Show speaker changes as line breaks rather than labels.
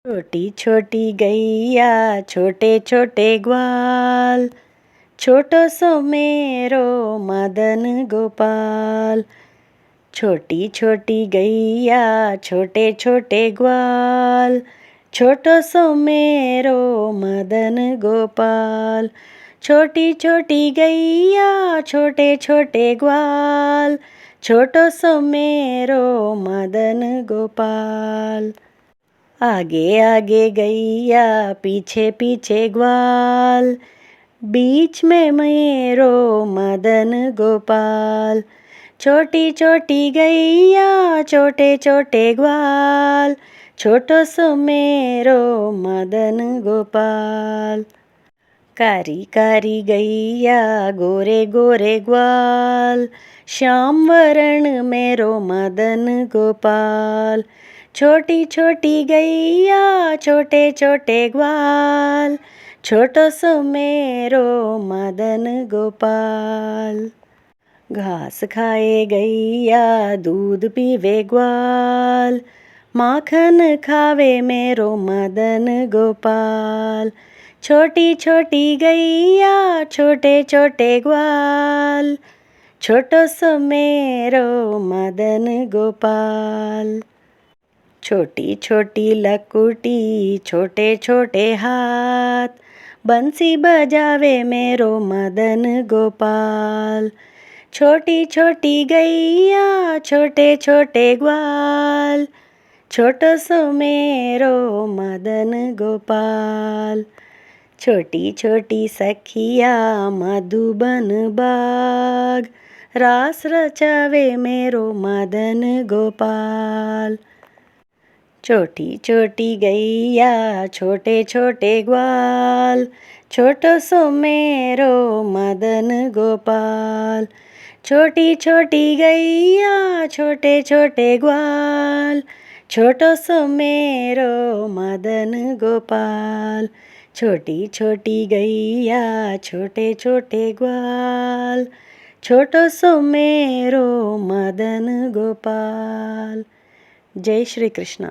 छोटी छोटी गैया छोटे छोटे ग्वाल, छोटो सो मेरो मदन गोपाल। छोटी छोटी गैया छोटे छोटे ग्वाल, छोटो सो मेरो मदन गोपाल। छोटी छोटी गैया छोटे छोटे ग्वाल, छोटो सो मेरो मदन गोपाल। आगे आगे गैया पीछे पीछे ग्वाल, बीच में मेरो मदन गोपाल। छोटी छोटी गैया छोटे छोटे ग्वाल, छोटो सो मेरो मदन गोपाल। कारी कारी गैया गोरे गोरे ग्वाल, श्याम वरण मेरो मदन गोपाल। छोटी छोटी गैया छोटे छोटे ग्वाल, छोटो सो मेरो मदन गोपाल। घास खाए गैया दूध पीवे ग्वाल, माखन खावे मेरो मदन गोपाल। छोटी छोटी गैया छोटे छोटे ग्वाल, छोटो सो मेरो मदन गोपाल। छोटी छोटी लकुटी छोटे छोटे हाथ, बंसी बजावे मेरो मदन गोपाल। छोटी छोटी गैया छोटे छोटे ग्वाल, छोटो सो मेरो मदन गोपाल। छोटी छोटी सखिया मधुबन बाग, रास रचावे मेरो मदन गोपाल। छोटी छोटी गैया छोटे छोटे ग्वाल, छोटो सो मेरो मदन गोपाल। छोटी छोटी गैया छोटे छोटे ग्वाल, छोटो सो मेरो मदन गोपाल। छोटी छोटी गैया छोटे छोटे ग्वाल, छोटो सो मेरो मदन गोपाल। जय श्री कृष्ण।